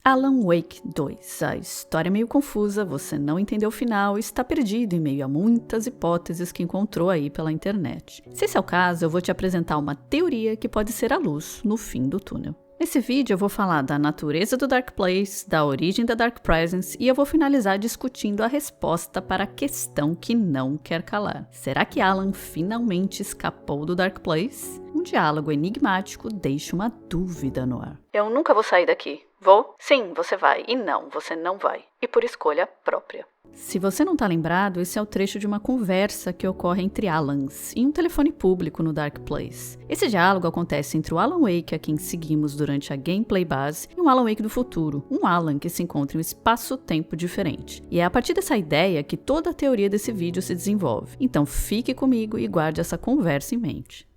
Alan Wake 2. A história é meio confusa, você não entendeu o final e está perdido em meio a muitas hipóteses que encontrou aí pela internet. Se esse é o caso, eu vou te apresentar uma teoria que pode ser a luz no fim do túnel. Nesse vídeo eu vou falar da natureza do Dark Place, da origem da Dark Presence e eu vou finalizar discutindo a resposta para a questão que não quer calar. Será que Alan finalmente escapou do Dark Place? Um diálogo enigmático deixa uma dúvida no ar. Eu nunca vou sair daqui. Vou? Sim, você vai. E não, você não vai. E por escolha própria. Se você não tá lembrado, esse é o trecho de uma conversa que ocorre entre Alans em um telefone público no Dark Place. Esse diálogo acontece entre o Alan Wake, a quem seguimos durante a gameplay base, e um Alan Wake do futuro, um Alan que se encontra em um espaço-tempo diferente. E é a partir dessa ideia que toda a teoria desse vídeo se desenvolve. Então fique comigo e guarde essa conversa em mente.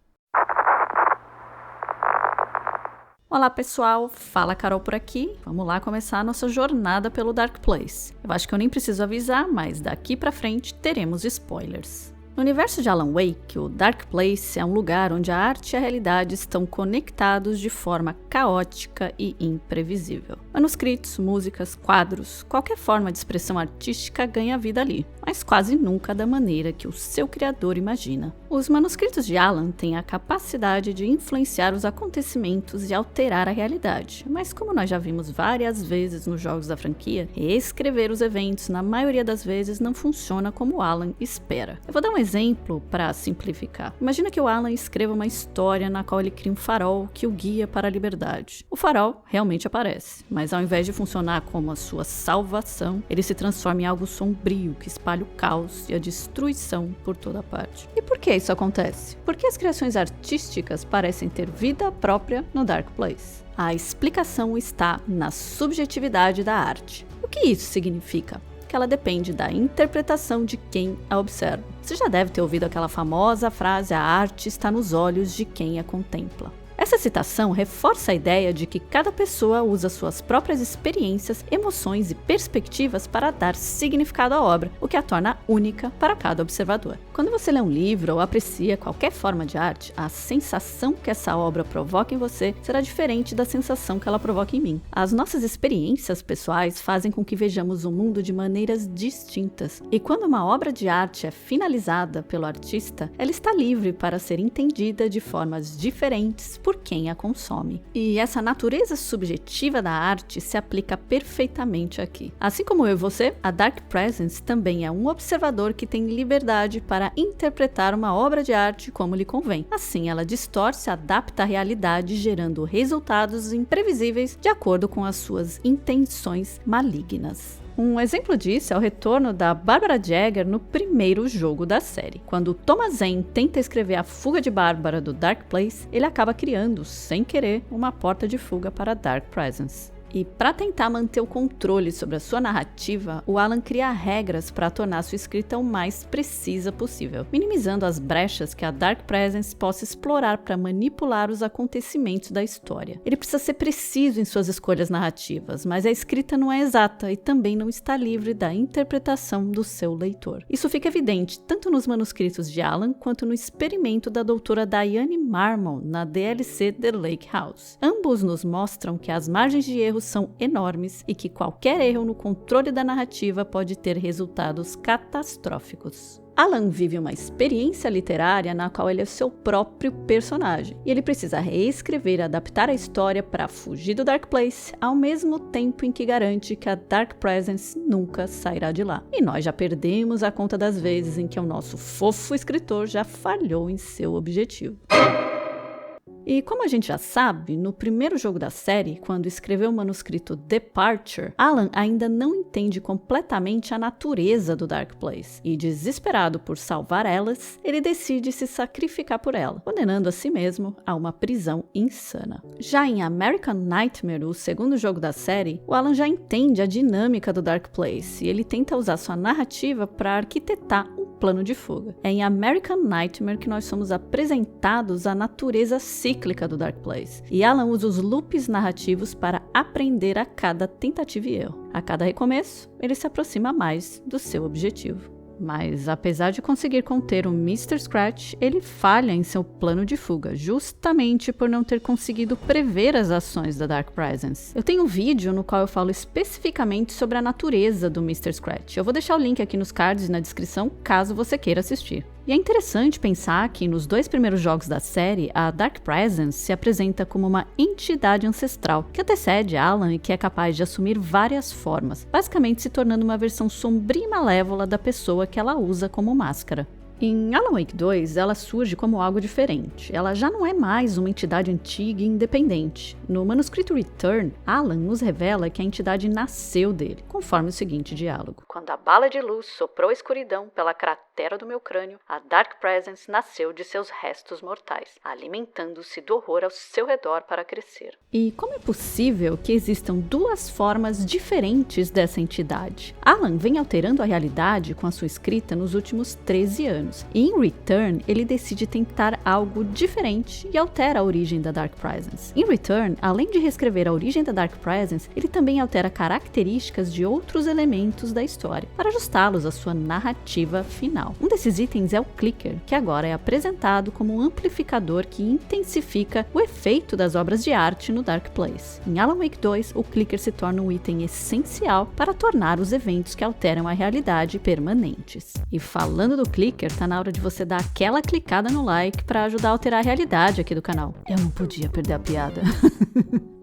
Olá pessoal, fala Carol por aqui. Vamos lá começar a nossa jornada pelo Dark Place. Eu acho que eu nem preciso avisar, mas daqui pra frente teremos spoilers. No universo de Alan Wake, o Dark Place é um lugar onde a arte e a realidade estão conectados de forma caótica e imprevisível. Manuscritos, músicas, quadros, qualquer forma de expressão artística ganha vida ali, mas quase nunca da maneira que o seu criador imagina. Os manuscritos de Alan têm a capacidade de influenciar os acontecimentos e alterar a realidade, mas como nós já vimos várias vezes nos jogos da franquia, reescrever os eventos na maioria das vezes não funciona como Alan espera. Eu vou dar um exemplo para simplificar. Imagina que o Alan escreva uma história na qual ele cria um farol que o guia para a liberdade. O farol realmente aparece, mas ao invés de funcionar como a sua salvação, ele se transforma em algo sombrio que espalha o caos e a destruição por toda parte. E por que isso acontece? Porque as criações artísticas parecem ter vida própria no Dark Place. A explicação está na subjetividade da arte. O que isso significa? Que ela depende da interpretação de quem a observa. Você já deve ter ouvido aquela famosa frase: a arte está nos olhos de quem a contempla. Essa citação reforça a ideia de que cada pessoa usa suas próprias experiências, emoções e perspectivas para dar significado à obra, o que a torna única para cada observador. Quando você lê um livro ou aprecia qualquer forma de arte, a sensação que essa obra provoca em você será diferente da sensação que ela provoca em mim. As nossas experiências pessoais fazem com que vejamos o mundo de maneiras distintas, e quando uma obra de arte é finalizada pelo artista, ela está livre para ser entendida de formas diferentes por quem a consome. E essa natureza subjetiva da arte se aplica perfeitamente aqui. Assim como eu e você, a Dark Presence também é um observador que tem liberdade para interpretar uma obra de arte como lhe convém. Assim, ela distorce e adapta a realidade, gerando resultados imprevisíveis de acordo com as suas intenções malignas. Um exemplo disso é o retorno da Barbara Jagger no primeiro jogo da série. Quando Thomas Zane tenta escrever a fuga de Bárbara do Dark Place, ele acaba criando, sem querer, uma porta de fuga para a Dark Presence. E para tentar manter o controle sobre a sua narrativa, o Alan cria regras para tornar sua escrita o mais precisa possível, minimizando as brechas que a Dark Presence possa explorar para manipular os acontecimentos da história. Ele precisa ser preciso em suas escolhas narrativas, mas a escrita não é exata e também não está livre da interpretação do seu leitor. Isso fica evidente tanto nos manuscritos de Alan quanto no experimento da doutora Diane Marmon na DLC The Lake House. Ambos nos mostram que as margens de erro são enormes e que qualquer erro no controle da narrativa pode ter resultados catastróficos. Alan vive uma experiência literária na qual ele é seu próprio personagem, e ele precisa reescrever e adaptar a história para fugir do Dark Place, ao mesmo tempo em que garante que a Dark Presence nunca sairá de lá. E nós já perdemos a conta das vezes em que o nosso fofo escritor já falhou em seu objetivo. E como a gente já sabe, no primeiro jogo da série, quando escreveu o manuscrito Departure, Alan ainda não entende completamente a natureza do Dark Place, e desesperado por salvar Alice, ele decide se sacrificar por ela, condenando a si mesmo a uma prisão insana. Já em American Nightmare, o segundo jogo da série, o Alan já entende a dinâmica do Dark Place, e ele tenta usar sua narrativa para arquitetar um plano de fuga. É em American Nightmare que nós somos apresentados à natureza cíclica do Dark Place, e Alan usa os loops narrativos para aprender a cada tentativa e erro. A cada recomeço, ele se aproxima mais do seu objetivo. Mas apesar de conseguir conter o Mr. Scratch, ele falha em seu plano de fuga, justamente por não ter conseguido prever as ações da Dark Presence. Eu tenho um vídeo no qual eu falo especificamente sobre a natureza do Mr. Scratch. Eu vou deixar o link aqui nos cards e na descrição, caso você queira assistir. E é interessante pensar que nos 2 primeiros jogos da série, a Dark Presence se apresenta como uma entidade ancestral que antecede Alan e que é capaz de assumir várias formas, basicamente se tornando uma versão sombria e malévola da pessoa que ela usa como máscara. Em Alan Wake 2, ela surge como algo diferente. Ela já não é mais uma entidade antiga e independente. No manuscrito Return, Alan nos revela que a entidade nasceu dele, conforme o seguinte diálogo. Quando a bala de luz soprou a escuridão pela cratera do meu crânio, a Dark Presence nasceu de seus restos mortais, alimentando-se do horror ao seu redor para crescer. E como é possível que existam 2 formas diferentes dessa entidade? Alan vem alterando a realidade com a sua escrita nos últimos 13 anos. E em Return, ele decide tentar algo diferente e altera a origem da Dark Presence. Em Return, além de reescrever a origem da Dark Presence, ele também altera características de outros elementos da história, para ajustá-los à sua narrativa final. Um desses itens é o Clicker, que agora é apresentado como um amplificador que intensifica o efeito das obras de arte no Dark Place. Em Alan Wake 2, o Clicker se torna um item essencial para tornar os eventos que alteram a realidade permanentes. E falando do Clicker, tá na hora de você dar aquela clicada no like para ajudar a alterar a realidade aqui do canal. Eu não podia perder a piada.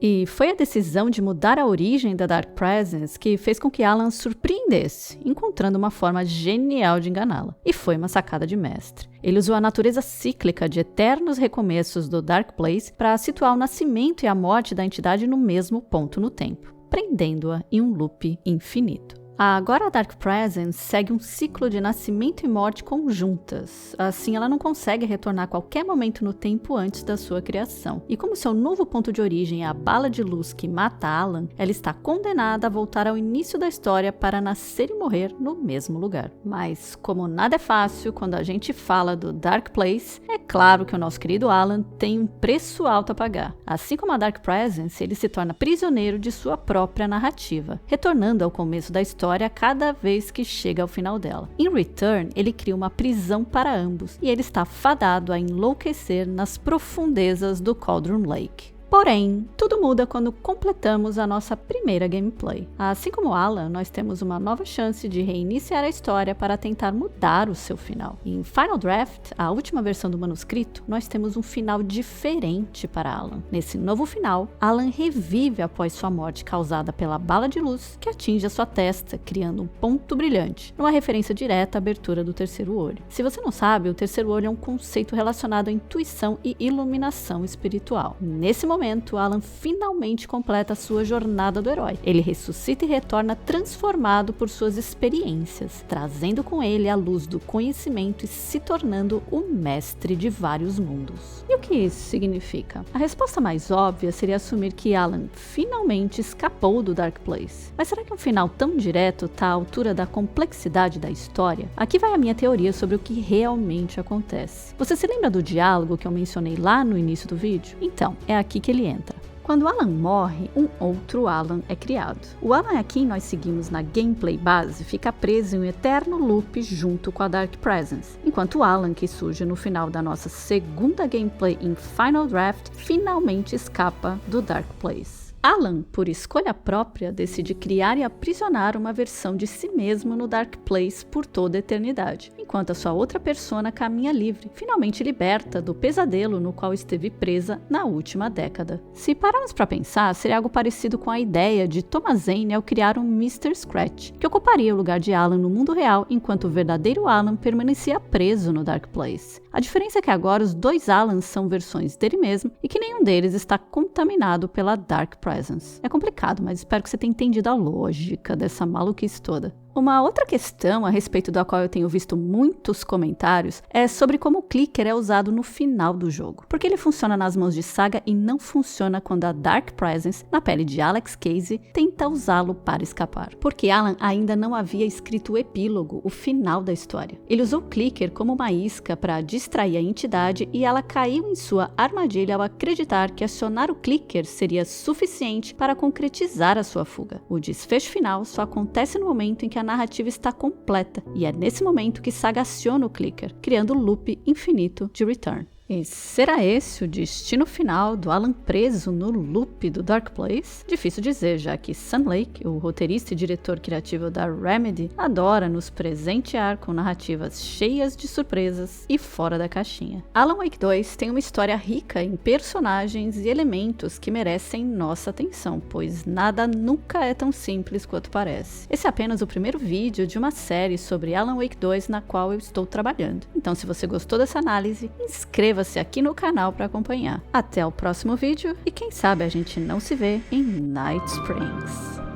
E foi a decisão de mudar a origem da Dark Presence que fez com que Alan surpreendesse, encontrando uma forma genial de enganá-la. E foi uma sacada de mestre. Ele usou a natureza cíclica de eternos recomeços do Dark Place para situar o nascimento e a morte da entidade no mesmo ponto no tempo, prendendo-a em um loop infinito. Agora a Dark Presence segue um ciclo de nascimento e morte conjuntas, assim ela não consegue retornar a qualquer momento no tempo antes da sua criação. E como seu novo ponto de origem é a bala de luz que mata Alan, ela está condenada a voltar ao início da história para nascer e morrer no mesmo lugar. Mas como nada é fácil quando a gente fala do Dark Place, é claro que o nosso querido Alan tem um preço alto a pagar. Assim como a Dark Presence, ele se torna prisioneiro de sua própria narrativa, retornando ao começo da história cada vez que chega ao final dela. Em Return, ele cria uma prisão para ambos e ele está fadado a enlouquecer nas profundezas do Cauldron Lake. Porém, tudo muda quando completamos a nossa primeira gameplay. Assim como Alan, nós temos uma nova chance de reiniciar a história para tentar mudar o seu final. Em Final Draft, a última versão do manuscrito, nós temos um final diferente para Alan. Nesse novo final, Alan revive após sua morte causada pela bala de luz que atinge a sua testa, criando um ponto brilhante, numa referência direta à abertura do terceiro olho. Se você não sabe, o terceiro olho é um conceito relacionado à intuição e iluminação espiritual. Nesse momento, Alan finalmente completa a sua jornada do herói. Ele ressuscita e retorna transformado por suas experiências, trazendo com ele a luz do conhecimento e se tornando o mestre de vários mundos. E o que isso significa? A resposta mais óbvia seria assumir que Alan finalmente escapou do Dark Place. Mas será que um final tão direto está à altura da complexidade da história? Aqui vai a minha teoria sobre o que realmente acontece. Você se lembra do diálogo que eu mencionei lá no início do vídeo? Então, é aqui que ele entra. Quando Alan morre, um outro Alan é criado. O Alan a quem nós seguimos na gameplay base fica preso em um eterno loop junto com a Dark Presence, enquanto o Alan que surge no final da nossa segunda gameplay em Final Draft finalmente escapa do Dark Place. Alan, por escolha própria, decide criar e aprisionar uma versão de si mesmo no Dark Place por toda a eternidade, enquanto a sua outra persona caminha livre, finalmente liberta do pesadelo no qual esteve presa na última década. Se pararmos para pensar, seria algo parecido com a ideia de Thomas Zane ao criar um Mr. Scratch, que ocuparia o lugar de Alan no mundo real, enquanto o verdadeiro Alan permanecia preso no Dark Place. A diferença é que agora os 2 Alans são versões dele mesmo e que nenhum deles está contaminado pela Dark Presence. É complicado, mas espero que você tenha entendido a lógica dessa maluquice toda. Uma outra questão a respeito da qual eu tenho visto muitos comentários é sobre como o clicker é usado no final do jogo. Porque ele funciona nas mãos de Saga e não funciona quando a Dark Presence, na pele de Alex Casey, tenta usá-lo para escapar. Porque Alan ainda não havia escrito o epílogo, o final da história. Ele usou o clicker como uma isca para distrair a entidade e ela caiu em sua armadilha ao acreditar que acionar o clicker seria suficiente para concretizar a sua fuga. O desfecho final só acontece no momento em que a narrativa está completa, e é nesse momento que Saga aciona o clicker, criando o loop infinito de Return. E será esse o destino final do Alan preso no loop do Dark Place? Difícil dizer, já que Sam Lake, o roteirista e diretor criativo da Remedy, adora nos presentear com narrativas cheias de surpresas e fora da caixinha. Alan Wake 2 tem uma história rica em personagens e elementos que merecem nossa atenção, pois nada nunca é tão simples quanto parece. Esse é apenas o primeiro vídeo de uma série sobre Alan Wake 2 na qual eu estou trabalhando. Então, se você gostou dessa análise, inscreva-se aqui no canal para acompanhar. Até o próximo vídeo e quem sabe a gente não se vê em Night Springs.